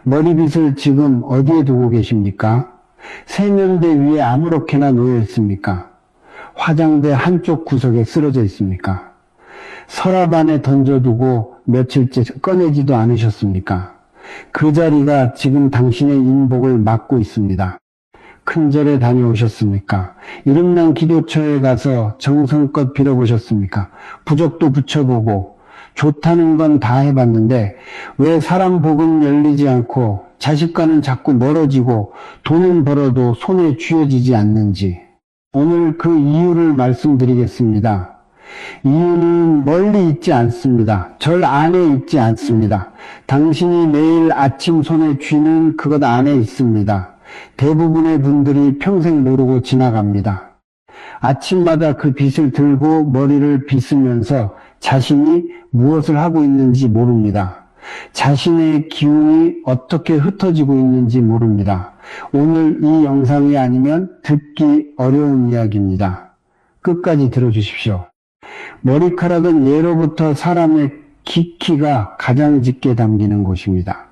머리빗을 지금 어디에 두고 계십니까? 세면대 위에 아무렇게나 놓여 있습니까? 화장대 한쪽 구석에 쓰러져 있습니까? 서랍 안에 던져두고 며칠째 꺼내지도 않으셨습니까? 그 자리가 지금 당신의 인복을 막고 있습니다. 큰절에 다녀오셨습니까? 이름난 기도처에 가서 정성껏 빌어보셨습니까? 부적도 붙여보고 좋다는 건 다 해봤는데 왜 사람 복은 열리지 않고 자식과는 자꾸 멀어지고 돈은 벌어도 손에 쥐어지지 않는지 오늘 그 이유를 말씀드리겠습니다. 이유는 멀리 있지 않습니다. 절 안에 있지 않습니다. 당신이 매일 아침 손에 쥐는 그것 안에 있습니다. 대부분의 분들이 평생 모르고 지나갑니다. 아침마다 그 빗을 들고 머리를 빗으면서 자신이 무엇을 하고 있는지 모릅니다. 자신의 기운이 어떻게 흩어지고 있는지 모릅니다. 오늘 이 영상이 아니면 듣기 어려운 이야기입니다. 끝까지 들어주십시오. 머리카락은 예로부터 사람의 기키가 가장 짙게 담기는 곳입니다.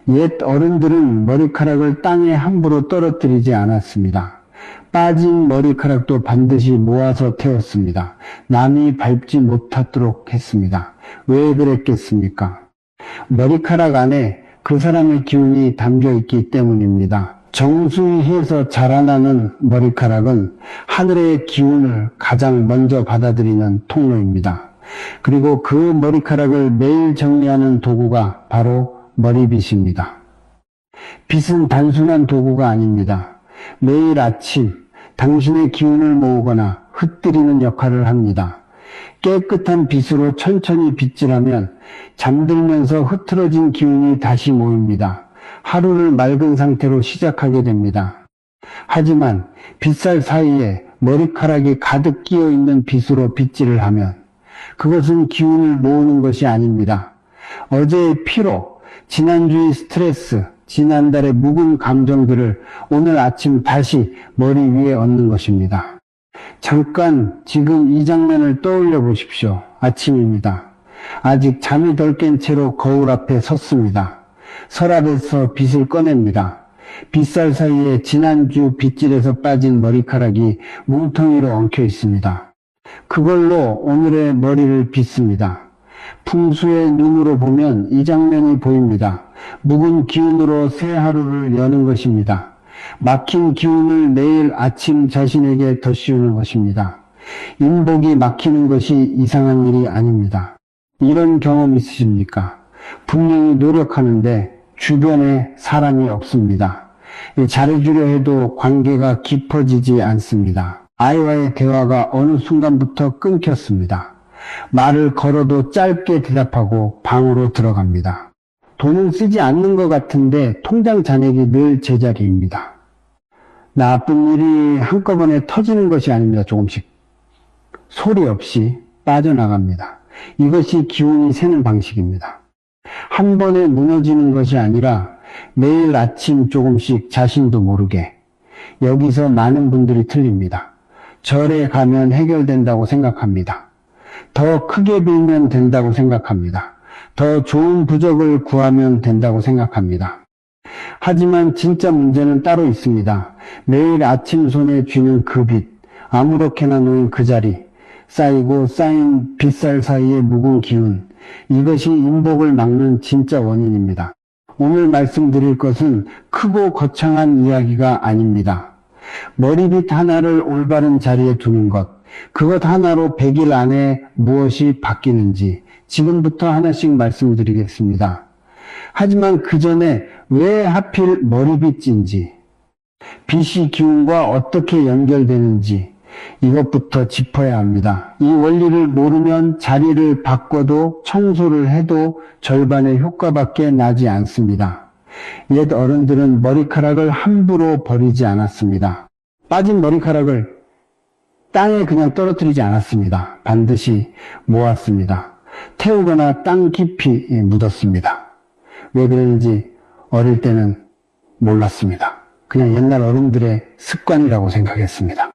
옛 어른들은 머리카락을 땅에 함부로 떨어뜨리지 않았습니다. 빠진 머리카락도 반드시 모아서 태웠습니다. 남이 밟지 못하도록 했습니다. 왜 그랬겠습니까? 머리카락 안에 그 사람의 기운이 담겨 있기 때문입니다. 정수히 해서 자라나는 머리카락은 하늘의 기운을 가장 먼저 받아들이는 통로입니다. 그리고 그 머리카락을 매일 정리하는 도구가 바로 머리빗입니다. 빗은 단순한 도구가 아닙니다. 매일 아침 당신의 기운을 모으거나 흩뜨리는 역할을 합니다. 깨끗한 빗으로 천천히 빗질하면 잠들면서 흐트러진 기운이 다시 모입니다. 하루를 맑은 상태로 시작하게 됩니다. 하지만 빗살 사이에 머리카락이 가득 끼어 있는 빗으로 빗질을 하면 그것은 기운을 모으는 것이 아닙니다. 어제의 피로, 지난주의 스트레스, 지난달의 묵은 감정들을 오늘 아침 다시 머리 위에 얹는 것입니다. 잠깐 지금 이 장면을 떠올려 보십시오. 아침입니다. 아직 잠이 덜 깬 채로 거울 앞에 섰습니다. 서랍에서 빗을 꺼냅니다. 빗살 사이에 지난주 빗질에서 빠진 머리카락이 뭉텅이로 엉켜 있습니다. 그걸로 오늘의 머리를 빗습니다. 풍수의 눈으로 보면 이 장면이 보입니다. 묵은 기운으로 새 하루를 여는 것입니다. 막힌 기운을 매일 아침 자신에게 덧씌우는 것입니다. 인복이 막히는 것이 이상한 일이 아닙니다. 이런 경험 있으십니까? 분명히 노력하는데 주변에 사람이 없습니다. 잘해주려 해도 관계가 깊어지지 않습니다. 아이와의 대화가 어느 순간부터 끊겼습니다. 말을 걸어도 짧게 대답하고 방으로 들어갑니다. 돈은 쓰지 않는 것 같은데 통장 잔액이 늘 제자리입니다. 나쁜 일이 한꺼번에 터지는 것이 아닙니다. 조금씩 소리 없이 빠져나갑니다. 이것이 기운이 새는 방식입니다. 한 번에 무너지는 것이 아니라 매일 아침 조금씩 자신도 모르게. 여기서 많은 분들이 틀립니다. 절에 가면 해결된다고 생각합니다. 더 크게 빌면 된다고 생각합니다. 더 좋은 부적을 구하면 된다고 생각합니다. 하지만 진짜 문제는 따로 있습니다. 매일 아침 손에 쥐는 그 빗, 아무렇게나 놓인 그 자리, 쌓이고 쌓인 빗살 사이의 묵은 기운, 이것이 인복을 막는 진짜 원인입니다. 오늘 말씀드릴 것은 크고 거창한 이야기가 아닙니다. 머리빗 하나를 올바른 자리에 두는 것, 그것 하나로 100일 안에 무엇이 바뀌는지 지금부터 하나씩 말씀드리겠습니다. 하지만 그 전에 왜 하필 머리빗인지, 빗이 기운과 어떻게 연결되는지 이것부터 짚어야 합니다. 이 원리를 모르면 자리를 바꿔도 청소를 해도 절반의 효과밖에 나지 않습니다. 옛 어른들은 머리카락을 함부로 버리지 않았습니다. 빠진 머리카락을 땅에 그냥 떨어뜨리지 않았습니다. 반드시 모았습니다. 태우거나 땅 깊이 묻었습니다. 왜 그랬는지 어릴 때는 몰랐습니다. 그냥 옛날 어른들의 습관이라고 생각했습니다.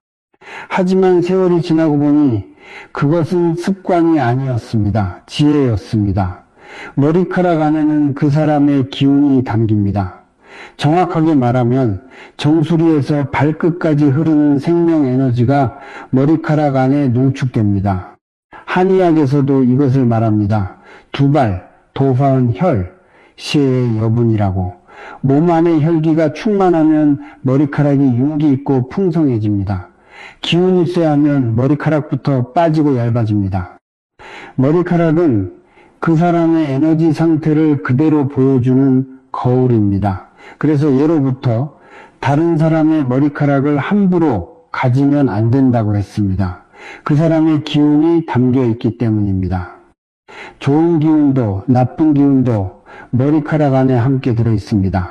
하지만 세월이 지나고 보니 그것은 습관이 아니었습니다. 지혜였습니다. 머리카락 안에는 그 사람의 기운이 담깁니다. 정확하게 말하면 정수리에서 발끝까지 흐르는 생명 에너지가 머리카락 안에 농축됩니다. 한의학에서도 이것을 말합니다. 두발, 도화은 혈, 시의 여분이라고. 몸 안에 혈기가 충만하면 머리카락이 윤기 있고 풍성해집니다. 기운이 쎄하면 머리카락부터 빠지고 얇아집니다. 머리카락은 그 사람의 에너지 상태를 그대로 보여주는 거울입니다. 그래서 예로부터 다른 사람의 머리카락을 함부로 가지면 안 된다고 했습니다. 그 사람의 기운이 담겨 있기 때문입니다. 좋은 기운도 나쁜 기운도 머리카락 안에 함께 들어 있습니다.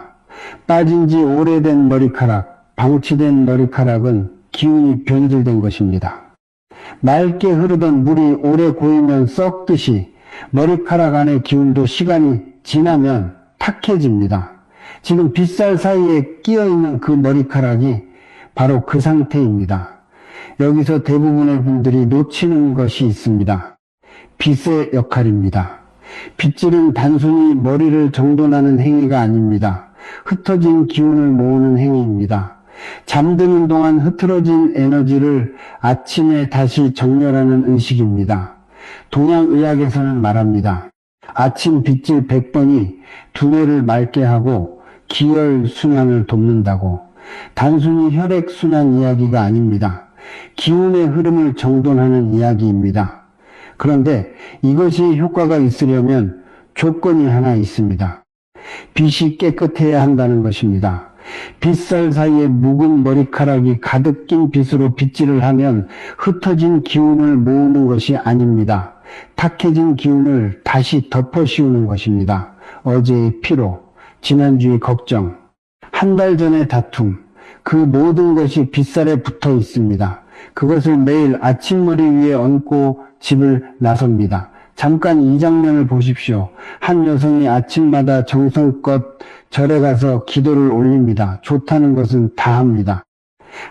빠진 지 오래된 머리카락, 방치된 머리카락은 기운이 변질된 것입니다. 맑게 흐르던 물이 오래 고이면 썩듯이 머리카락 안의 기운도 시간이 지나면 탁해집니다. 지금 빗살 사이에 끼어있는 그 머리카락이 바로 그 상태입니다. 여기서 대부분의 분들이 놓치는 것이 있습니다. 빗의 역할입니다. 빗질은 단순히 머리를 정돈하는 행위가 아닙니다. 흩어진 기운을 모으는 행위입니다. 잠드는 동안 흐트러진 에너지를 아침에 다시 정렬하는 의식입니다. 동양의학에서는 말합니다. 아침 빗질 100번이 두뇌를 맑게 하고 기혈순환을 돕는다고. 단순히 혈액순환 이야기가 아닙니다. 기운의 흐름을 정돈하는 이야기입니다. 그런데 이것이 효과가 있으려면 조건이 하나 있습니다. 빗이 깨끗해야 한다는 것입니다. 빗살 사이에 묵은 머리카락이 가득 낀 빗으로 빗질을 하면 흩어진 기운을 모으는 것이 아닙니다. 탁해진 기운을 다시 덮어 씌우는 것입니다. 어제의 피로, 지난주의 걱정, 한 달 전의 다툼, 그 모든 것이 빗살에 붙어 있습니다. 그것을 매일 아침머리 위에 얹고 집을 나섭니다. 잠깐 이 장면을 보십시오. 한 여성이 아침마다 정성껏 절에 가서 기도를 올립니다. 좋다는 것은 다 합니다.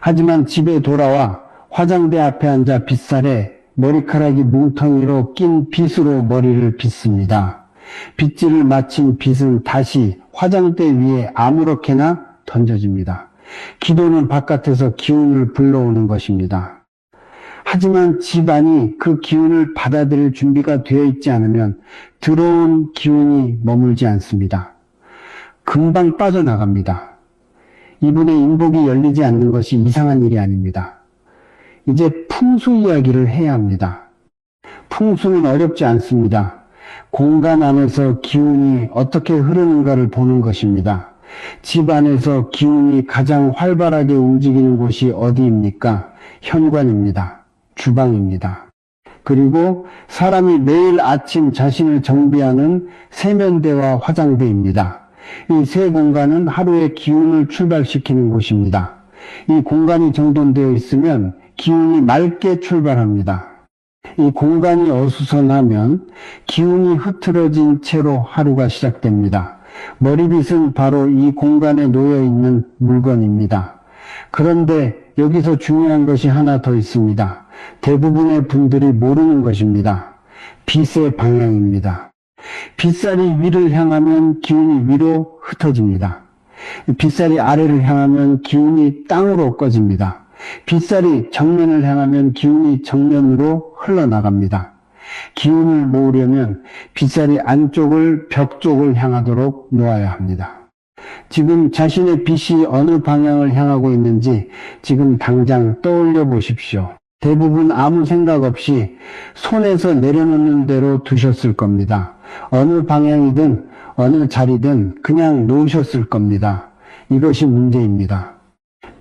하지만 집에 돌아와 화장대 앞에 앉아 빗살에 머리카락이 뭉텅이로 낀 빗으로 머리를 빗습니다. 빗질을 마친 빗은 다시 화장대 위에 아무렇게나 던져집니다. 기도는 바깥에서 기운을 불러오는 것입니다. 하지만 집안이 그 기운을 받아들일 준비가 되어 있지 않으면 들어온 기운이 머물지 않습니다. 금방 빠져나갑니다. 이분의 인복이 열리지 않는 것이 이상한 일이 아닙니다. 이제 풍수 이야기를 해야 합니다. 풍수는 어렵지 않습니다. 공간 안에서 기운이 어떻게 흐르는가를 보는 것입니다. 집 안에서 기운이 가장 활발하게 움직이는 곳이 어디입니까? 현관입니다. 주방입니다. 그리고 사람이 매일 아침 자신을 정비하는 세면대와 화장대입니다. 이 세 공간은 하루의 기운을 출발시키는 곳입니다. 이 공간이 정돈되어 있으면 기운이 맑게 출발합니다. 이 공간이 어수선하면 기운이 흐트러진 채로 하루가 시작됩니다. 머리빗은 바로 이 공간에 놓여 있는 물건입니다. 그런데 여기서 중요한 것이 하나 더 있습니다. 대부분의 분들이 모르는 것입니다. 빗의 방향입니다. 빗살이 위를 향하면 기운이 위로 흩어집니다. 빗살이 아래를 향하면 기운이 땅으로 꺼집니다. 빗살이 정면을 향하면 기운이 정면으로 흘러나갑니다. 기운을 모으려면 빗살이 안쪽을 벽 쪽을 향하도록 놓아야 합니다. 지금 자신의 빗이 어느 방향을 향하고 있는지 지금 당장 떠올려 보십시오. 대부분 아무 생각 없이 손에서 내려놓는 대로 두셨을 겁니다. 어느 방향이든 어느 자리든 그냥 놓으셨을 겁니다. 이것이 문제입니다.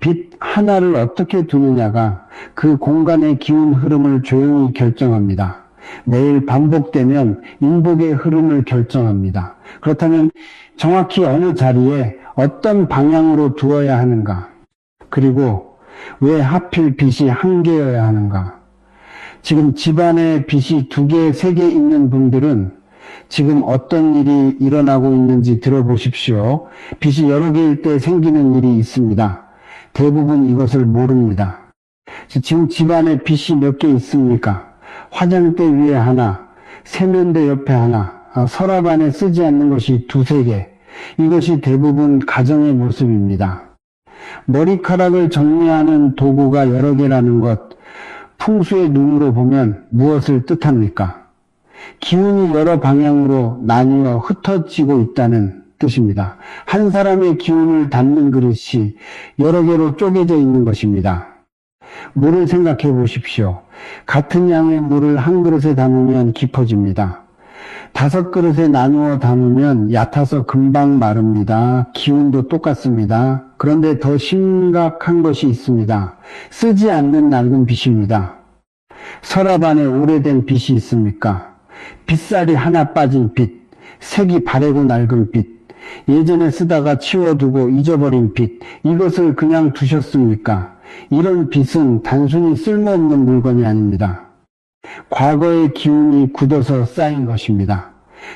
빗 하나를 어떻게 두느냐가 그 공간의 기운 흐름을 조용히 결정합니다. 매일 반복되면 인복의 흐름을 결정합니다. 그렇다면 정확히 어느 자리에 어떤 방향으로 두어야 하는가? 그리고 왜 하필 빗이 한 개여야 하는가? 지금 집안에 빗이 2개, 3개 있는 분들은 지금 어떤 일이 일어나고 있는지 들어보십시오. 빗이 여러 개일 때 생기는 일이 있습니다. 대부분 이것을 모릅니다. 지금 집안에 빗이 몇 개 있습니까? 화장대 위에 하나, 세면대 옆에 하나, 서랍 안에 쓰지 않는 것이 두세 개. 이것이 대부분 가정의 모습입니다. 머리카락을 정리하는 도구가 여러 개라는 것, 풍수의 눈으로 보면 무엇을 뜻합니까? 기운이 여러 방향으로 나뉘어 흩어지고 있다는 뜻입니다. 한 사람의 기운을 담는 그릇이 여러 개로 쪼개져 있는 것입니다. 물을 생각해 보십시오. 같은 양의 물을 한 그릇에 담으면 깊어집니다. 5그릇에 나누어 담으면 얕아서 금방 마릅니다. 기운도 똑같습니다. 그런데 더 심각한 것이 있습니다. 쓰지 않는 낡은 빗입니다. 서랍 안에 오래된 빗이 있습니까? 빗살이 하나 빠진 빗, 색이 바래고 낡은 빗, 예전에 쓰다가 치워두고 잊어버린 빗, 이것을 그냥 두셨습니까? 이런 빗은 단순히 쓸모없는 물건이 아닙니다. 과거의 기운이 굳어서 쌓인 것입니다.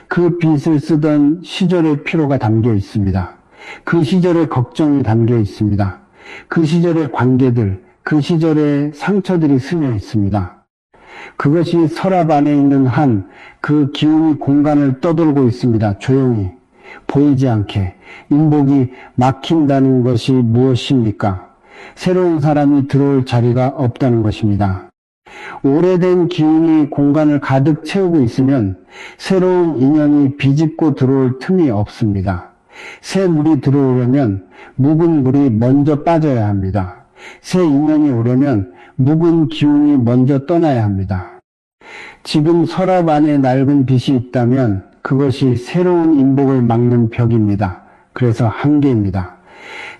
그 빗을 쓰던 시절의 피로가 담겨 있습니다. 그 시절의 걱정이 담겨 있습니다. 그 시절의 관계들, 그 시절의 상처들이 스며 있습니다. 그것이 서랍 안에 있는 한 그 기운이 공간을 떠돌고 있습니다. 조용히, 보이지 않게. 인복이 막힌다는 것이 무엇입니까? 새로운 사람이 들어올 자리가 없다는 것입니다. 오래된 기운이 공간을 가득 채우고 있으면 새로운 인연이 비집고 들어올 틈이 없습니다. 새 물이 들어오려면 묵은 물이 먼저 빠져야 합니다. 새 인연이 오려면 묵은 기운이 먼저 떠나야 합니다. 지금 서랍 안에 낡은 빗이 있다면 그것이 새로운 인복을 막는 벽입니다. 그래서 한계입니다.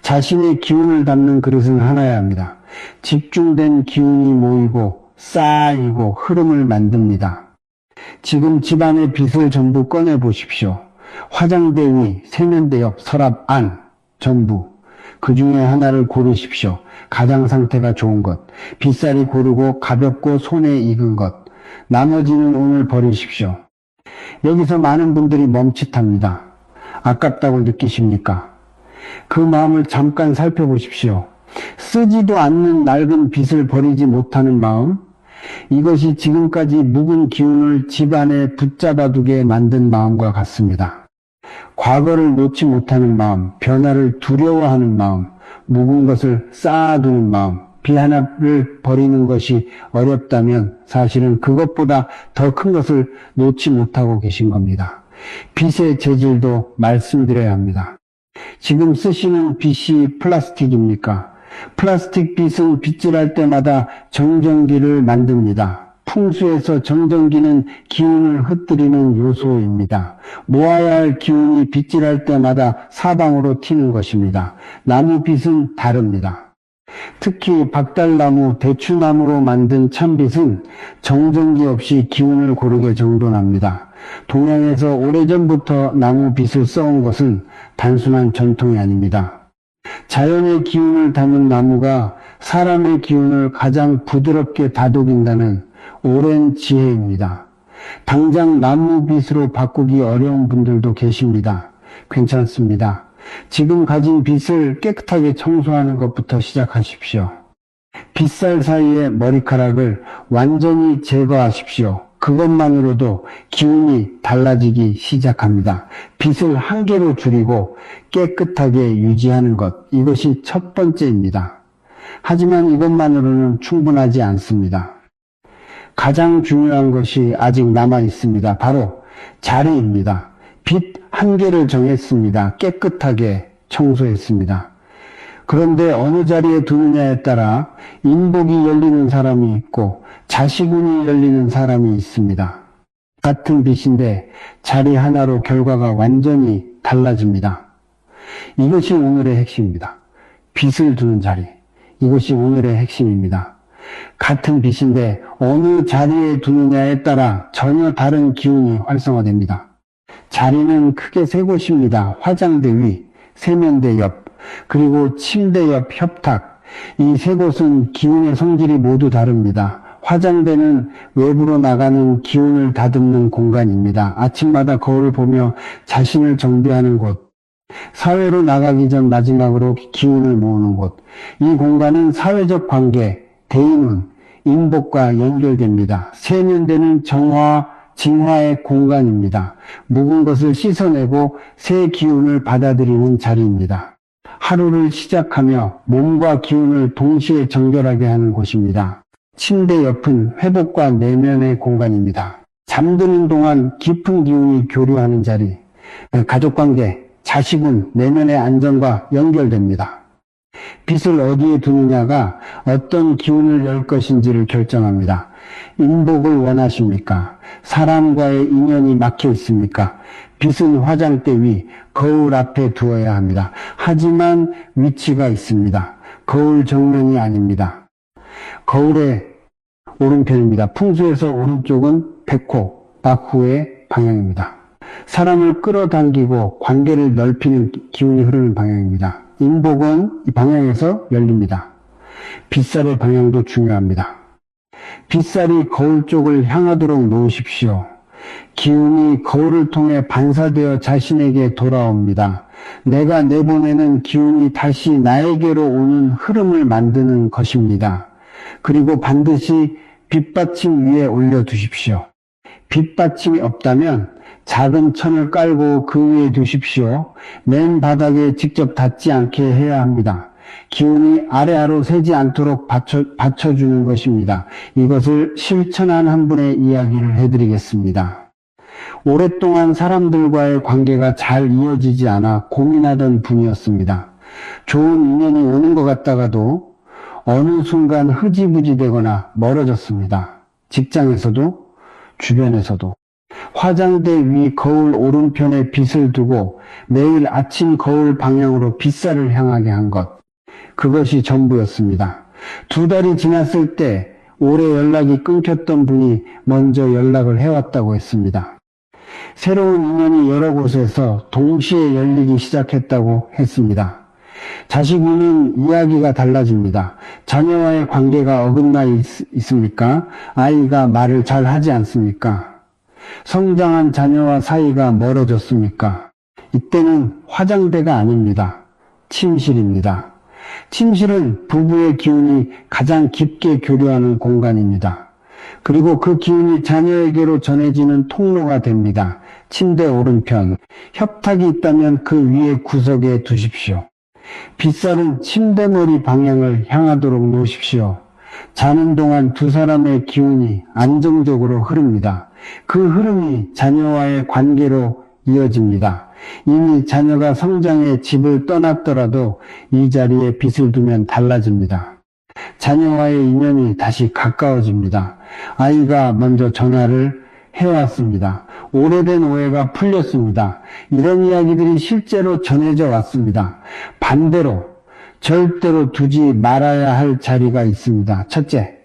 자신의 기운을 담는 그릇은 하나야 합니다. 집중된 기운이 모이고 쌓이고 흐름을 만듭니다. 지금 집안의 빗을 전부 꺼내 보십시오. 화장대 위, 세면대 옆, 서랍 안, 전부. 그 중에 하나를 고르십시오. 가장 상태가 좋은 것, 빗살이 고르고 가볍고 손에 익은 것. 나머지는 오늘 버리십시오. 여기서 많은 분들이 멈칫합니다. 아깝다고 느끼십니까? 그 마음을 잠깐 살펴보십시오. 쓰지도 않는 낡은 빗을 버리지 못하는 마음, 이것이 지금까지 묵은 기운을 집안에 붙잡아두게 만든 마음과 같습니다. 과거를 놓지 못하는 마음, 변화를 두려워하는 마음, 묵은 것을 쌓아두는 마음, 빗 하나를 버리는 것이 어렵다면 사실은 그것보다 더 큰 것을 놓지 못하고 계신 겁니다. 빗의 재질도 말씀드려야 합니다. 지금 쓰시는 빗이 플라스틱입니까? 플라스틱 빗은 빗질할 때마다 정전기를 만듭니다. 풍수에서 정전기는 기운을 흩뜨리는 요소입니다. 모아야 할 기운이 빗질할 때마다 사방으로 튀는 것입니다. 나무 빗은 다릅니다. 특히 박달나무, 대추나무로 만든 참빗은 정전기 없이 기운을 고르게 정돈합니다. 동양에서 오래전부터 나무 빗을 써온 것은 단순한 전통이 아닙니다. 자연의 기운을 담은 나무가 사람의 기운을 가장 부드럽게 다독인다는 오랜 지혜입니다. 당장 나무 빗으로 바꾸기 어려운 분들도 계십니다. 괜찮습니다. 지금 가진 빗을 깨끗하게 청소하는 것부터 시작하십시오. 빗살 사이의 머리카락을 완전히 제거하십시오. 그것만으로도 기운이 달라지기 시작합니다. 빗을 한 개로 줄이고 깨끗하게 유지하는 것, 이것이 첫 번째입니다. 하지만 이것만으로는 충분하지 않습니다. 가장 중요한 것이 아직 남아 있습니다. 바로 자리입니다. 빗 한 개를 정했습니다. 깨끗하게 청소했습니다. 그런데 어느 자리에 두느냐에 따라 인복이 열리는 사람이 있고 자시군이 열리는 사람이 있습니다. 같은 빗인데 자리 하나로 결과가 완전히 달라집니다. 이것이 오늘의 핵심입니다. 빗을 두는 자리, 이것이 오늘의 핵심입니다. 같은 빗인데 어느 자리에 두느냐에 따라 전혀 다른 기운이 활성화됩니다. 자리는 크게 세 곳입니다. 화장대 위, 세면대 옆, 그리고 침대 옆 협탁. 이 세 곳은 기운의 성질이 모두 다릅니다. 화장대는 외부로 나가는 기운을 다듬는 공간입니다. 아침마다 거울을 보며 자신을 정비하는 곳. 사회로 나가기 전 마지막으로 기운을 모으는 곳. 이 공간은 사회적 관계, 대인운, 인복과 연결됩니다. 세면대는 정화, 진화의 공간입니다. 묵은 것을 씻어내고 새 기운을 받아들이는 자리입니다. 하루를 시작하며 몸과 기운을 동시에 정결하게 하는 곳입니다. 침대 옆은 회복과 내면의 공간입니다. 잠드는 동안 깊은 기운이 교류하는 자리, 가족관계, 자식은 내면의 안정과 연결됩니다. 빛을 어디에 두느냐가 어떤 기운을 열 것인지를 결정합니다. 인복을 원하십니까? 사람과의 인연이 막혀 있습니까? 빛은 화장대 위, 거울 앞에 두어야 합니다. 하지만 위치가 있습니다. 거울 정면이 아닙니다. 거울의 오른편입니다. 풍수에서 오른쪽은 백호, 박후의 방향입니다. 사람을 끌어당기고 관계를 넓히는 기운이 흐르는 방향입니다. 인복은 이 방향에서 열립니다. 빗살의 방향도 중요합니다. 빗살이 거울 쪽을 향하도록 놓으십시오. 기운이 거울을 통해 반사되어 자신에게 돌아옵니다. 내가 내보내는 기운이 다시 나에게로 오는 흐름을 만드는 것입니다. 그리고 반드시 빗받침 위에 올려두십시오. 빗받침이 없다면 작은 천을 깔고 그 위에 두십시오. 맨 바닥에 직접 닿지 않게 해야 합니다. 기운이 아래아로 새지 않도록 받쳐주는 것입니다. 이것을 실천한 한 분의 이야기를 해드리겠습니다. 오랫동안 사람들과의 관계가 잘 이어지지 않아 고민하던 분이었습니다. 좋은 인연이 오는 것 같다가도 어느 순간 흐지부지 되거나 멀어졌습니다. 직장에서도 주변에서도. 화장대 위 거울 오른편에 빛을 두고 매일 아침 거울 방향으로 빗살을 향하게 한 것. 그것이 전부였습니다. 2달이 지났을 때 오래 연락이 끊겼던 분이 먼저 연락을 해왔다고 했습니다. 새로운 인연이 여러 곳에서 동시에 열리기 시작했다고 했습니다. 자식 운은 이야기가 달라집니다. 자녀와의 관계가 어긋나 있습니까? 아이가 말을 잘 하지 않습니까? 성장한 자녀와 사이가 멀어졌습니까? 이때는 화장대가 아닙니다. 침실입니다. 침실은 부부의 기운이 가장 깊게 교류하는 공간입니다. 그리고 그 기운이 자녀에게로 전해지는 통로가 됩니다. 침대 오른편, 협탁이 있다면 그 위에 구석에 두십시오. 빗살은 침대머리 방향을 향하도록 놓으십시오. 자는 동안 두 사람의 기운이 안정적으로 흐릅니다. 그 흐름이 자녀와의 관계로 이어집니다. 이미 자녀가 성장해 집을 떠났더라도 이 자리에 빛을 두면 달라집니다. 자녀와의 인연이 다시 가까워집니다. 아이가 먼저 전화를 해왔습니다. 오래된 오해가 풀렸습니다. 이런 이야기들이 실제로 전해져 왔습니다. 반대로 절대로 두지 말아야 할 자리가 있습니다. 첫째,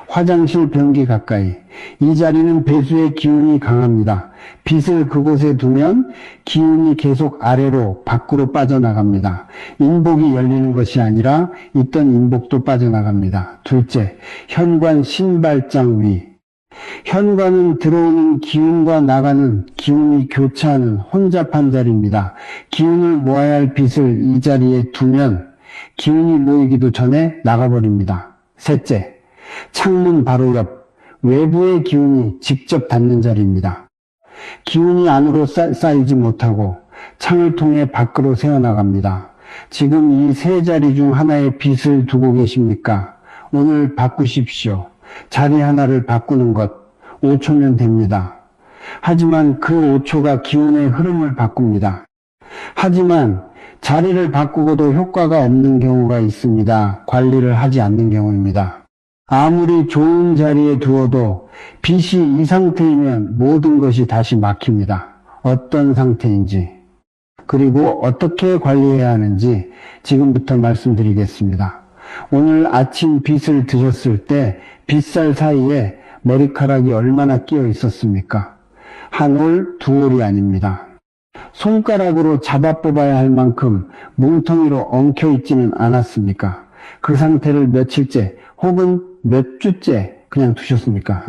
화장실 변기 가까이. 이 자리는 배수의 기운이 강합니다. 빛을 그곳에 두면 기운이 계속 아래로 밖으로 빠져나갑니다. 인복이 열리는 것이 아니라 있던 인복도 빠져나갑니다. 둘째, 현관 신발장 위. 현관은 들어오는 기운과 나가는 기운이 교차하는 혼잡한 자리입니다. 기운을 모아야 할 빛을 이 자리에 두면 기운이 모이기도 전에 나가버립니다. 셋째, 창문 바로 옆 외부의 기운이 직접 닿는 자리입니다. 기운이 안으로 쌓이지 못하고 창을 통해 밖으로 새어나갑니다. 지금 이 세 자리 중 하나에 빛을 두고 계십니까? 오늘 바꾸십시오. 자리 하나를 바꾸는 것 5초면 됩니다. 하지만 그 5초가 기운의 흐름을 바꿉니다. 하지만 자리를 바꾸고도 효과가 없는 경우가 있습니다. 관리를 하지 않는 경우입니다. 아무리 좋은 자리에 두어도 빛이 이 상태이면 모든 것이 다시 막힙니다. 어떤 상태인지, 그리고 어떻게 관리해야 하는지 지금부터 말씀드리겠습니다. 오늘 아침 빛을 드셨을 때 빗살 사이에 머리카락이 얼마나 끼어 있었습니까? 한 올, 두 올이 아닙니다. 손가락으로 잡아 뽑아야 할 만큼 뭉텅이로 엉켜 있지는 않았습니까? 그 상태를 며칠째 혹은 몇 주째 그냥 두셨습니까?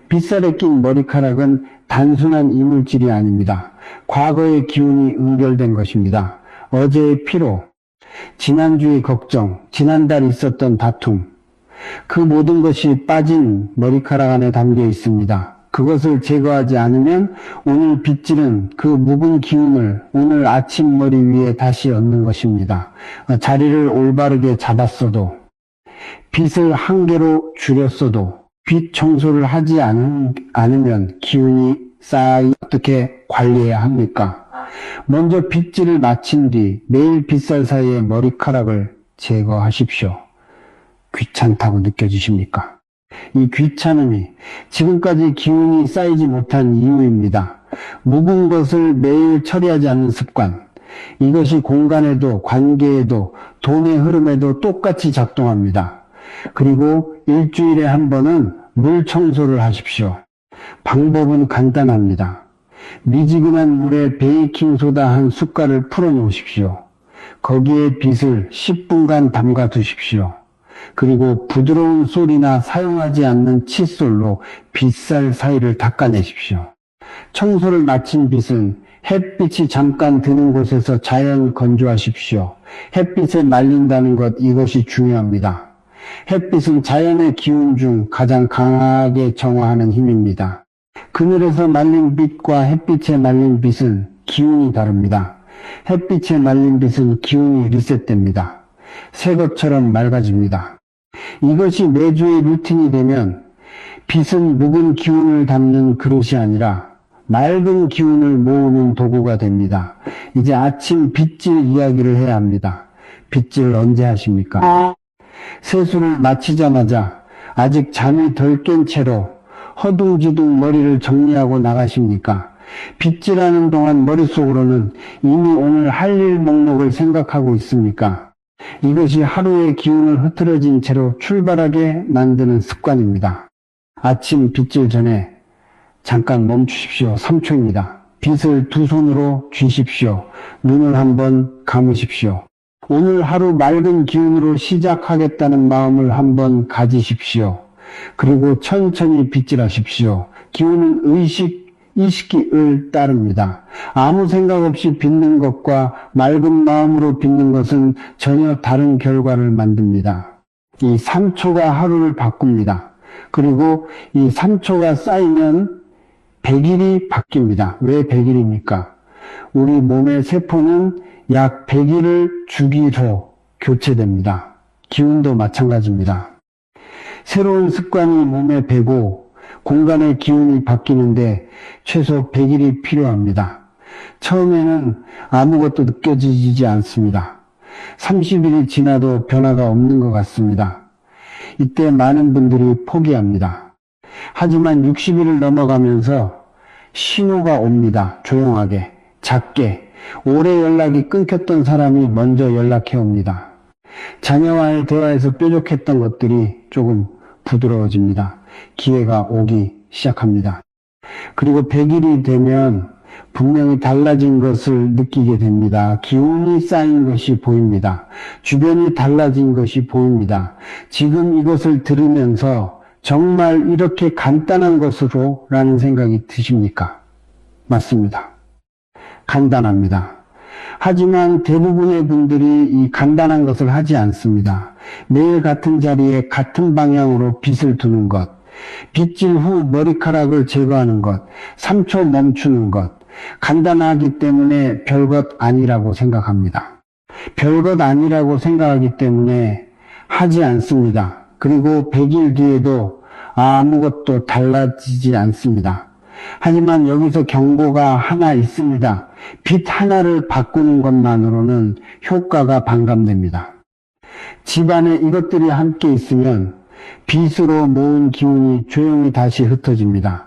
빗살에 낀 머리카락은 단순한 이물질이 아닙니다. 과거의 기운이 응결된 것입니다. 어제의 피로, 지난주의 걱정, 지난달 있었던 다툼, 그 모든 것이 빠진 머리카락 안에 담겨 있습니다. 그것을 제거하지 않으면 오늘 빗질은 그 묵은 기운을 오늘 아침 머리 위에 다시 얹는 것입니다. 자리를 올바르게 잡았어도, 빗을 한 개로 줄였어도, 빗 청소를 하지 않으면 기운이 쌓이 어떻게 관리해야 합니까? 먼저 빗질을 마친 뒤 매일 빗살 사이에 머리카락을 제거하십시오. 귀찮다고 느껴지십니까? 이 귀찮음이 지금까지 기운이 쌓이지 못한 이유입니다. 묵은 것을 매일 처리하지 않는 습관, 이것이 공간에도 관계에도 돈의 흐름에도 똑같이 작동합니다. 그리고 일주일에 한 번은 물 청소를 하십시오. 방법은 간단합니다. 미지근한 물에 베이킹소다 한 숟갈을 풀어 놓으십시오. 거기에 빗을 10분간 담가 두십시오. 그리고 부드러운 솔이나 사용하지 않는 칫솔로 빗살 사이를 닦아내십시오. 청소를 마친 빗은 햇빛이 잠깐 드는 곳에서 자연 건조하십시오. 햇빛에 말린다는 것, 이것이 중요합니다. 햇빛은 자연의 기운 중 가장 강하게 정화하는 힘입니다. 그늘에서 말린 빛과 햇빛에 말린 빛은 기운이 다릅니다. 햇빛에 말린 빛은 기운이 리셋됩니다. 새 것처럼 맑아집니다. 이것이 매주의 루틴이 되면 빛은 묵은 기운을 담는 그릇이 아니라 맑은 기운을 모으는 도구가 됩니다. 이제 아침 빗질 이야기를 해야 합니다. 빗질 언제 하십니까? 세수를 마치자마자 아직 잠이 덜 깬 채로 허둥지둥 머리를 정리하고 나가십니까? 빗질하는 동안 머릿속으로는 이미 오늘 할 일 목록을 생각하고 있습니까? 이것이 하루의 기운을 흐트러진 채로 출발하게 만드는 습관입니다. 아침 빗질 전에 잠깐 멈추십시오. 3초입니다. 빗을 두 손으로 쥐십시오. 눈을 한번 감으십시오. 오늘 하루 맑은 기운으로 시작하겠다는 마음을 한번 가지십시오. 그리고 천천히 빗질하십시오. 기운은 이식기을 따릅니다. 아무 생각 없이 빗는 것과 맑은 마음으로 빗는 것은 전혀 다른 결과를 만듭니다. 이 3초가 하루를 바꿉니다. 그리고 이 3초가 쌓이면 100일이 바뀝니다. 왜 100일입니까? 우리 몸의 세포는 약 100일을 주기로 교체됩니다. 기운도 마찬가지입니다. 새로운 습관이 몸에 배고 공간의 기운이 바뀌는데 최소 100일이 필요합니다. 처음에는 아무것도 느껴지지 않습니다. 30일이 지나도 변화가 없는 것 같습니다. 이때 많은 분들이 포기합니다. 하지만 60일을 넘어가면서 신호가 옵니다. 조용하게, 작게. 오래 연락이 끊겼던 사람이 먼저 연락해 옵니다. 자녀와의 대화에서 뾰족했던 것들이 조금 부드러워집니다. 기회가 오기 시작합니다. 그리고 100일이 되면 분명히 달라진 것을 느끼게 됩니다. 기운이 쌓인 것이 보입니다. 주변이 달라진 것이 보입니다. 지금 이것을 들으면서 정말 이렇게 간단한 것으로 라는 생각이 드십니까? 맞습니다. 간단합니다. 하지만 대부분의 분들이 이 간단한 것을 하지 않습니다. 매일 같은 자리에 같은 방향으로 빗을 두는 것, 빗질 후 머리카락을 제거하는 것, 3초 멈추는 것, 간단하기 때문에 별것 아니라고 생각합니다. 별것 아니라고 생각하기 때문에 하지 않습니다. 그리고 100일 뒤에도 아무것도 달라지지 않습니다. 하지만 여기서 경고가 하나 있습니다. 빗 하나를 바꾸는 것만으로는 효과가 반감됩니다. 집안에 이것들이 함께 있으면 빗으로 모은 기운이 조용히 다시 흩어집니다.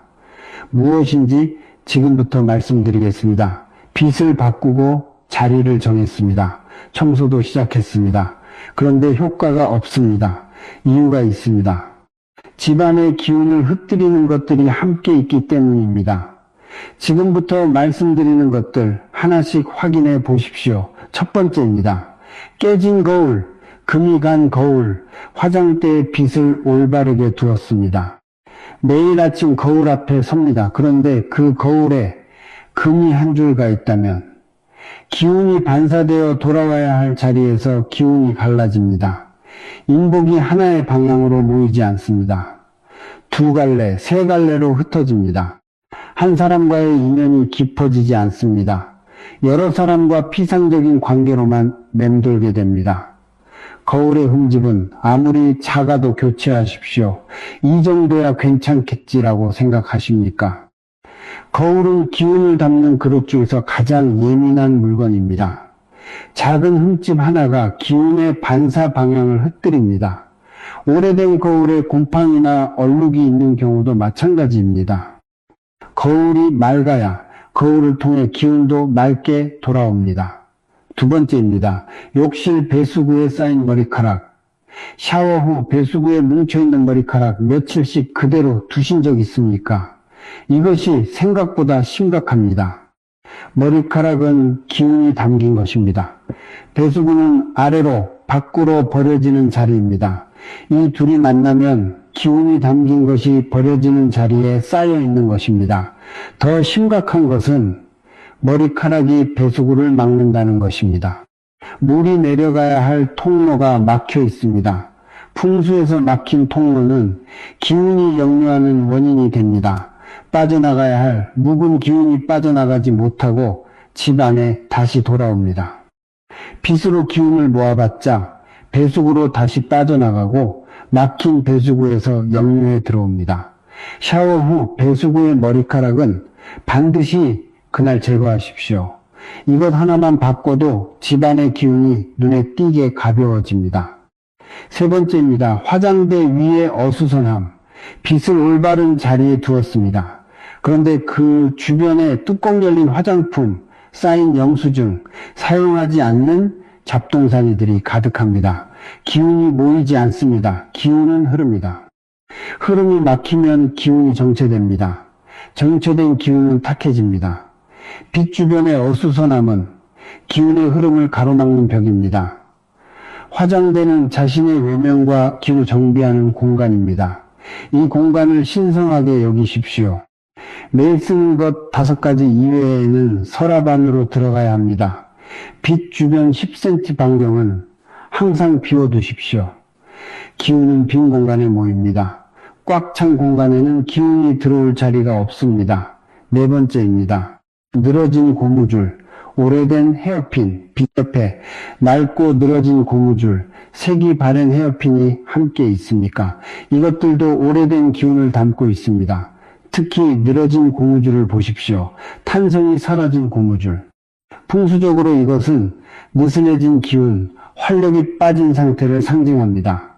무엇인지 지금부터 말씀드리겠습니다. 빗을 바꾸고 자리를 정했습니다. 청소도 시작했습니다. 그런데 효과가 없습니다. 이유가 있습니다. 집안의 기운을 흩뜨리는 것들이 함께 있기 때문입니다. 지금부터 말씀드리는 것들 하나씩 확인해 보십시오. 첫 번째입니다. 깨진 거울, 금이 간 거울, 화장대에 빗을 올바르게 두었습니다. 매일 아침 거울 앞에 섭니다. 그런데 그 거울에 금이 한 줄가 있다면 기운이 반사되어 돌아와야 할 자리에서 기운이 갈라집니다. 인복이 하나의 방향으로 모이지 않습니다. 두 갈래, 세 갈래로 흩어집니다. 한 사람과의 인연이 깊어지지 않습니다. 여러 사람과 피상적인 관계로만 맴돌게 됩니다. 거울의 흠집은 아무리 작아도 교체하십시오. 이 정도야 괜찮겠지라고 생각하십니까? 거울은 기운을 담는 그릇 중에서 가장 예민한 물건입니다. 작은 흠집 하나가 기운의 반사 방향을 흩뜨립니다. 오래된 거울에 곰팡이나 얼룩이 있는 경우도 마찬가지입니다. 거울이 맑아야 거울을 통해 기운도 맑게 돌아옵니다. 두 번째입니다. 욕실 배수구에 쌓인 머리카락. 샤워 후 배수구에 뭉쳐있는 머리카락 며칠씩 그대로 두신 적 있습니까? 이것이 생각보다 심각합니다. 머리카락은 기운이 담긴 것입니다. 배수구는 아래로 밖으로 버려지는 자리입니다. 이 둘이 만나면 기운이 담긴 것이 버려지는 자리에 쌓여 있는 것입니다. 더 심각한 것은 머리카락이 배수구를 막는다는 것입니다. 물이 내려가야 할 통로가 막혀 있습니다. 풍수에서 막힌 통로는 기운이 역류하는 원인이 됩니다. 빠져나가야 할 묵은 기운이 빠져나가지 못하고 집 안에 다시 돌아옵니다. 빗으로 기운을 모아봤자 배수구로 다시 빠져나가고 막힌 배수구에서 역류해 들어옵니다. 샤워 후 배수구의 머리카락은 반드시 그날 제거하십시오. 이것 하나만 바꿔도 집안의 기운이 눈에 띄게 가벼워집니다. 세 번째입니다. 화장대 위에 어수선함. 빗을 올바른 자리에 두었습니다. 그런데 그 주변에 뚜껑 열린 화장품, 쌓인 영수증, 사용하지 않는 잡동사니들이 가득합니다. 기운이 모이지 않습니다. 기운은 흐릅니다. 흐름이 막히면 기운이 정체됩니다. 정체된 기운은 탁해집니다. 빛 주변의 어수선함은 기운의 흐름을 가로막는 벽입니다. 화장대는 자신의 외면과 기운을 정비하는 공간입니다. 이 공간을 신성하게 여기십시오. 매일 쓰는 것 5가지 이외에는 서랍 안으로 들어가야 합니다. 빛 주변 10cm 반경은 항상 비워두십시오. 기운은 빈 공간에 모입니다. 꽉 찬 공간에는 기운이 들어올 자리가 없습니다. 네 번째입니다. 늘어진 고무줄, 오래된 헤어핀, 빗 옆에 낡고 늘어진 고무줄, 색이 바랜 헤어핀이 함께 있습니까? 이것들도 오래된 기운을 담고 있습니다. 특히 늘어진 고무줄을 보십시오. 탄성이 사라진 고무줄. 풍수적으로 이것은 느슨해진 기운, 활력이 빠진 상태를 상징합니다.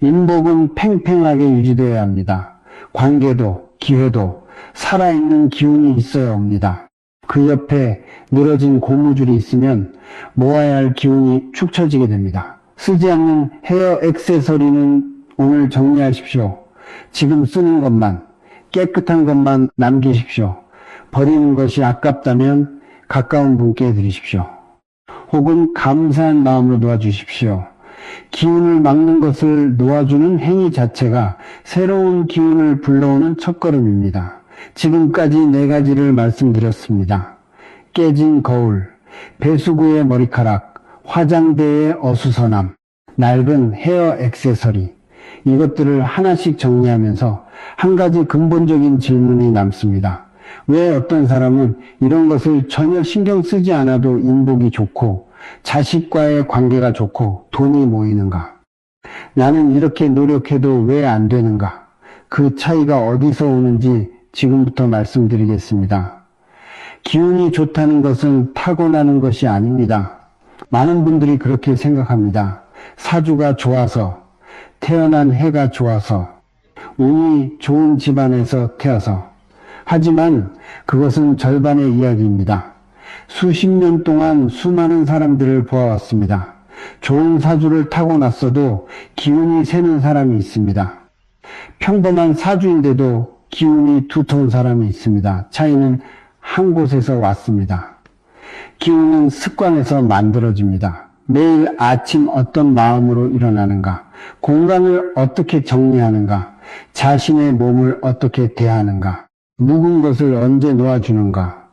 인복은 팽팽하게 유지되어야 합니다. 관계도, 기회도 살아있는 기운이 있어야 옵니다. 그 옆에 늘어진 고무줄이 있으면 모아야 할 기운이 축 처지게 됩니다. 쓰지 않는 헤어 액세서리는 오늘 정리하십시오. 지금 쓰는 것만, 깨끗한 것만 남기십시오. 버리는 것이 아깝다면 가까운 분께 드리십시오. 혹은 감사한 마음으로 놓아주십시오. 기운을 막는 것을 놓아주는 행위 자체가 새로운 기운을 불러오는 첫걸음입니다. 지금까지 4가지를 말씀드렸습니다. 깨진 거울, 배수구의 머리카락, 화장대의 어수선함, 낡은 헤어 액세서리. 이것들을 하나씩 정리하면서 한 가지 근본적인 질문이 남습니다. 왜 어떤 사람은 이런 것을 전혀 신경 쓰지 않아도 인복이 좋고 자식과의 관계가 좋고 돈이 모이는가? 나는 이렇게 노력해도 왜 안 되는가? 그 차이가 어디서 오는지 지금부터 말씀드리겠습니다. 기운이 좋다는 것은 타고나는 것이 아닙니다. 많은 분들이 그렇게 생각합니다. 사주가 좋아서, 태어난 해가 좋아서, 운이 좋은 집안에서 태어서. 하지만 그것은 절반의 이야기입니다. 수십 년 동안 수많은 사람들을 보아왔습니다. 좋은 사주를 타고났어도 기운이 새는 사람이 있습니다. 평범한 사주인데도 기운이 두터운 사람이 있습니다. 차이는 한 곳에서 왔습니다. 기운은 습관에서 만들어집니다. 매일 아침 어떤 마음으로 일어나는가, 공간을 어떻게 정리하는가, 자신의 몸을 어떻게 대하는가, 묵은 것을 언제 놓아주는가.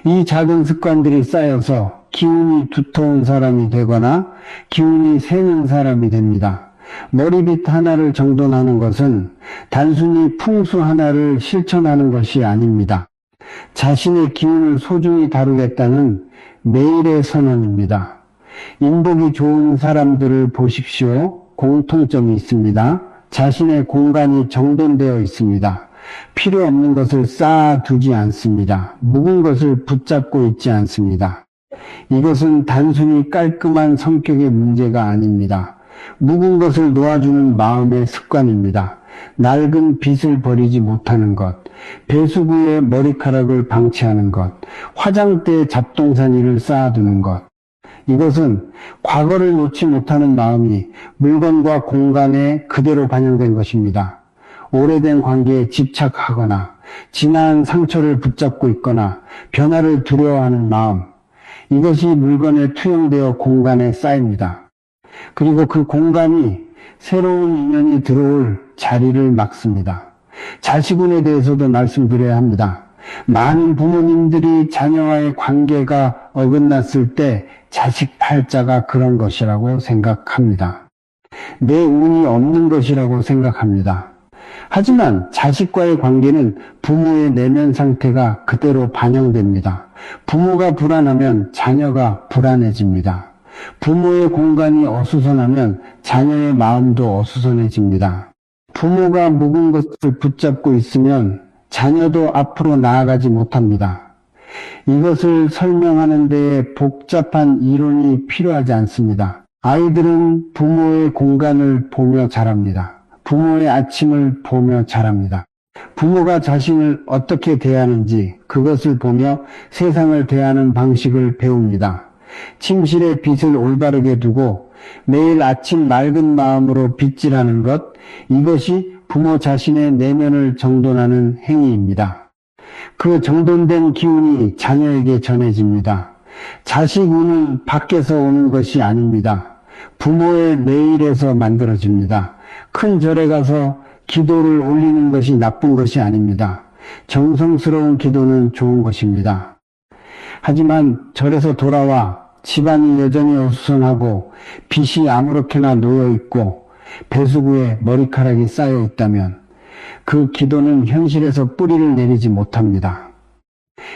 이 작은 습관들이 쌓여서 기운이 두터운 사람이 되거나 기운이 새는 사람이 됩니다. 머리빗 하나를 정돈하는 것은 단순히 풍수 하나를 실천하는 것이 아닙니다. 자신의 기운을 소중히 다루겠다는 매일의 선언입니다. 인복이 좋은 사람들을 보십시오. 공통점이 있습니다. 자신의 공간이 정돈되어 있습니다. 필요 없는 것을 쌓아두지 않습니다. 묵은 것을 붙잡고 있지 않습니다. 이것은 단순히 깔끔한 성격의 문제가 아닙니다. 묵은 것을 놓아주는 마음의 습관입니다. 낡은 빗을 버리지 못하는 것, 배수구에 머리카락을 방치하는 것, 화장대에 잡동사니를 쌓아두는 것. 이것은 과거를 놓지 못하는 마음이 물건과 공간에 그대로 반영된 것입니다. 오래된 관계에 집착하거나 지난 상처를 붙잡고 있거나 변화를 두려워하는 마음, 이것이 물건에 투영되어 공간에 쌓입니다. 그리고 그 공간이 새로운 인연이 들어올 자리를 막습니다. 자식운에 대해서도 말씀드려야 합니다. 많은 부모님들이 자녀와의 관계가 어긋났을 때 자식 팔자가 그런 것이라고 생각합니다. 내 운이 없는 것이라고 생각합니다. 하지만 자식과의 관계는 부모의 내면 상태가 그대로 반영됩니다. 부모가 불안하면 자녀가 불안해집니다. 부모의 공간이 어수선하면 자녀의 마음도 어수선해집니다. 부모가 묵은 것을 붙잡고 있으면 자녀도 앞으로 나아가지 못합니다. 이것을 설명하는 데에 복잡한 이론이 필요하지 않습니다. 아이들은 부모의 공간을 보며 자랍니다. 부모의 아침을 보며 자랍니다. 부모가 자신을 어떻게 대하는지 그것을 보며 세상을 대하는 방식을 배웁니다. 침실에 빗을 올바르게 두고 매일 아침 맑은 마음으로 빗질하는 것, 이것이 부모 자신의 내면을 정돈하는 행위입니다. 그 정돈된 기운이 자녀에게 전해집니다. 자식 운은 밖에서 오는 것이 아닙니다. 부모의 내일에서 만들어집니다. 큰 절에 가서 기도를 올리는 것이 나쁜 것이 아닙니다. 정성스러운 기도는 좋은 것입니다. 하지만 절에서 돌아와 집안이 여전히 어수선하고 빗이 아무렇게나 놓여있고 배수구에 머리카락이 쌓여 있다면 그 기도는 현실에서 뿌리를 내리지 못합니다.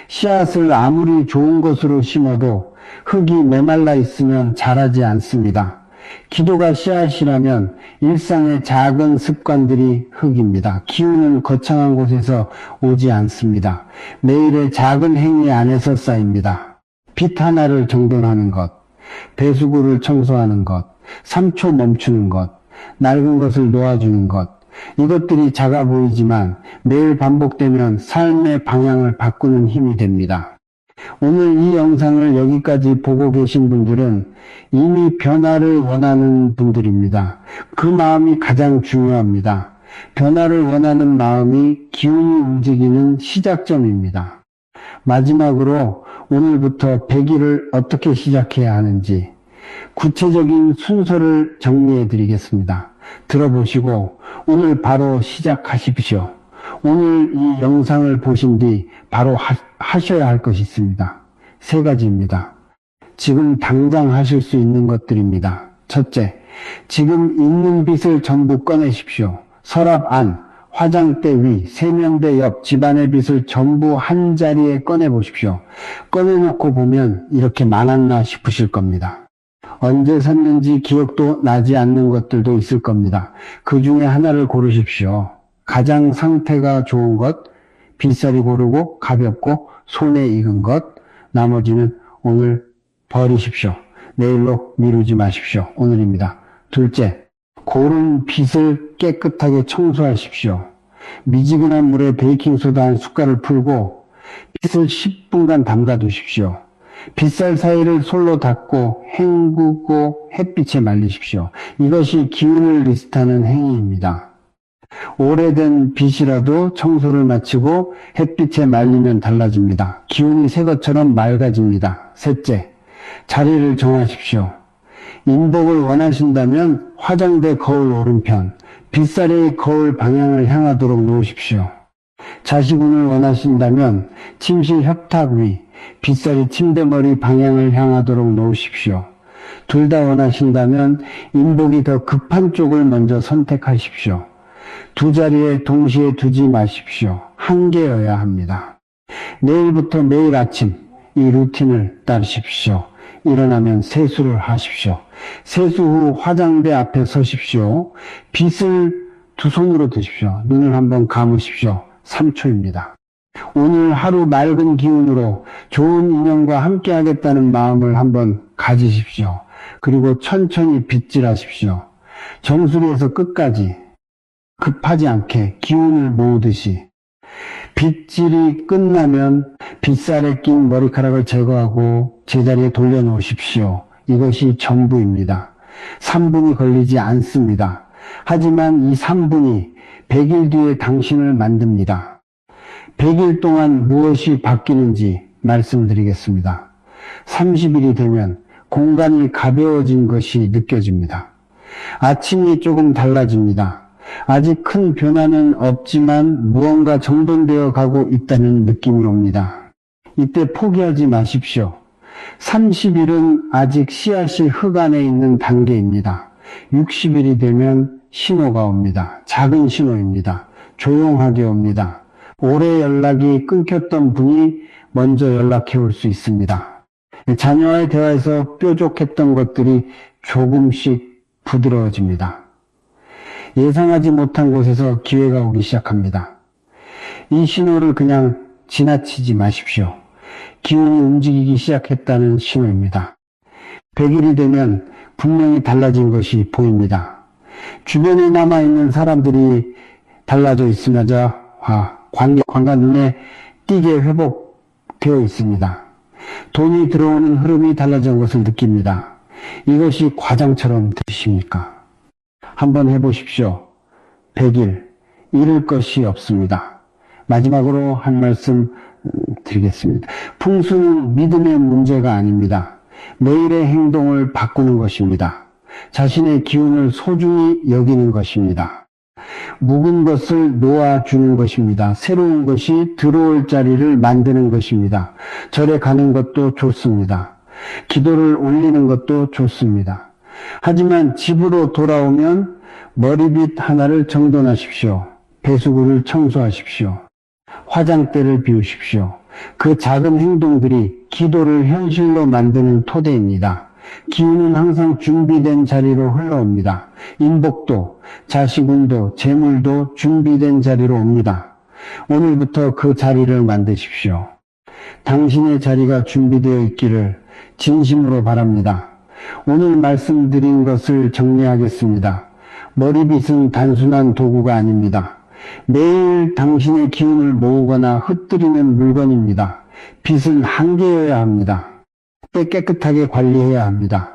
씨앗을 아무리 좋은 것으로 심어도 흙이 메말라 있으면 자라지 않습니다. 기도가 씨앗이라면 일상의 작은 습관들이 흙입니다. 기운은 거창한 곳에서 오지 않습니다. 매일의 작은 행위 안에서 쌓입니다. 빗 하나를 정돈하는 것, 배수구를 청소하는 것, 3초 멈추는 것, 낡은 것을 놓아주는 것, 이것들이 작아 보이지만 매일 반복되면 삶의 방향을 바꾸는 힘이 됩니다. 오늘 이 영상을 여기까지 보고 계신 분들은 이미 변화를 원하는 분들입니다. 그 마음이 가장 중요합니다. 변화를 원하는 마음이 기운이 움직이는 시작점입니다. 마지막으로 오늘부터 100일을 어떻게 시작해야 하는지 구체적인 순서를 정리해 드리겠습니다. 들어보시고 오늘 바로 시작하십시오. 오늘 이 영상을 보신 뒤 바로 하셔야 할 것이 있습니다. 3가지입니다. 지금 당장 하실 수 있는 것들입니다. 첫째, 지금 있는 빗을 전부 꺼내십시오. 서랍 안, 화장대 위, 세면대 옆, 집안의 빗을 전부 한 자리에 꺼내보십시오. 꺼내놓고 보면 이렇게 많았나 싶으실 겁니다. 언제 샀는지 기억도 나지 않는 것들도 있을 겁니다. 그 중에 하나를 고르십시오. 가장 상태가 좋은 것, 빗살이 고르고 가볍고 손에 익은 것, 나머지는 오늘 버리십시오. 내일로 미루지 마십시오. 오늘입니다. 둘째, 고른 빗을 깨끗하게 청소하십시오. 미지근한 물에 베이킹소다 한 숟갈을 풀고 빗을 10분간 담가 두십시오. 빗살 사이를 솔로 닦고 헹구고 햇빛에 말리십시오. 이것이 기운을 리스트하는 행위입니다. 오래된 빗이라도 청소를 마치고 햇빛에 말리면 달라집니다. 기운이 새 것처럼 맑아집니다. 셋째, 자리를 정하십시오. 인복을 원하신다면 화장대 거울 오른편, 빗살의 거울 방향을 향하도록 놓으십시오. 자식운을 원하신다면 침실 협탁 위, 빗살이 침대머리 방향을 향하도록 놓으십시오. 둘 다 원하신다면 인복이 더 급한 쪽을 먼저 선택하십시오. 두 자리에 동시에 두지 마십시오. 한계여야 합니다. 내일부터 매일 아침 이 루틴을 따르십시오. 일어나면 세수를 하십시오. 세수 후 화장대 앞에 서십시오. 빗을 두 손으로 드십시오. 눈을 한번 감으십시오. 3초입니다. 오늘 하루 맑은 기운으로 좋은 인연과 함께 하겠다는 마음을 한번 가지십시오. 그리고 천천히 빗질하십시오. 정수리에서 끝까지 급하지 않게 기운을 모으듯이 빗질이 끝나면 빗살에 낀 머리카락을 제거하고 제자리에 돌려놓으십시오. 이것이 전부입니다. 3분이 걸리지 않습니다. 하지만 이 3분이 100일 뒤에 당신을 만듭니다. 100일 동안 무엇이 바뀌는지 말씀드리겠습니다. 30일이 되면 공간이 가벼워진 것이 느껴집니다. 아침이 조금 달라집니다. 아직 큰 변화는 없지만 무언가 정돈되어 가고 있다는 느낌이 옵니다. 이때 포기하지 마십시오. 30일은 아직 씨앗이 흙 안에 있는 단계입니다. 60일이 되면 신호가 옵니다. 작은 신호입니다. 조용하게 옵니다. 오래 연락이 끊겼던 분이 먼저 연락해 올 수 있습니다. 자녀와의 대화에서 뾰족했던 것들이 조금씩 부드러워집니다. 예상하지 못한 곳에서 기회가 오기 시작합니다. 이 신호를 그냥 지나치지 마십시오. 기운이 움직이기 시작했다는 신호입니다. 100일이 되면 분명히 달라진 것이 보입니다. 주변에 남아있는 사람들이 달라져 있으면서 관계가 눈에 띄게 회복되어 있습니다. 돈이 들어오는 흐름이 달라진 것을 느낍니다. 이것이 과장처럼 들리십니까? 한번 해보십시오. 100일 잃을 것이 없습니다. 마지막으로 한 말씀 드리겠습니다. 풍수는 믿음의 문제가 아닙니다. 매일의 행동을 바꾸는 것입니다. 자신의 기운을 소중히 여기는 것입니다. 묵은 것을 놓아주는 것입니다. 새로운 것이 들어올 자리를 만드는 것입니다. 절에 가는 것도 좋습니다. 기도를 올리는 것도 좋습니다. 하지만 집으로 돌아오면 머리빗 하나를 정돈하십시오. 배수구를 청소하십시오. 화장대를 비우십시오. 그 작은 행동들이 기도를 현실로 만드는 토대입니다. 기운은 항상 준비된 자리로 흘러옵니다. 인복도, 자식운도, 재물도 준비된 자리로 옵니다. 오늘부터 그 자리를 만드십시오. 당신의 자리가 준비되어 있기를 진심으로 바랍니다. 오늘 말씀드린 것을 정리하겠습니다. 머리빗은 단순한 도구가 아닙니다. 매일 당신의 기운을 모으거나 흩뜨리는 물건입니다. 빗은 한계여야 합니다. 깨끗하게 관리해야 합니다.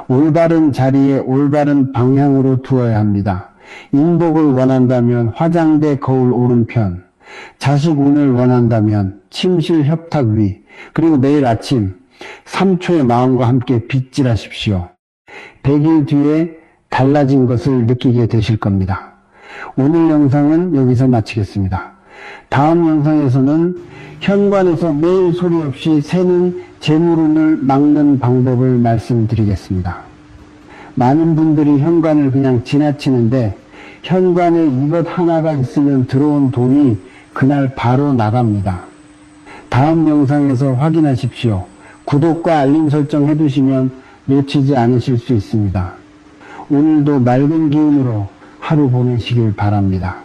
올바른 자리에 올바른 방향으로 두어야 합니다. 인복을 원한다면 화장대 거울 오른편, 자식 운을 원한다면 침실 협탁 위, 그리고 매일 아침 3초의 마음과 함께 빗질하십시오. 100일 뒤에 달라진 것을 느끼게 되실 겁니다. 오늘 영상은 여기서 마치겠습니다. 다음 영상에서는 현관에서 매일 소리 없이 새는 재물운을 막는 방법을 말씀드리겠습니다. 많은 분들이 현관을 그냥 지나치는데 현관에 이것 하나가 있으면 들어온 돈이 그날 바로 나갑니다. 다음 영상에서 확인하십시오. 구독과 알림 설정 해두시면 놓치지 않으실 수 있습니다. 오늘도 맑은 기운으로 하루 보내시길 바랍니다.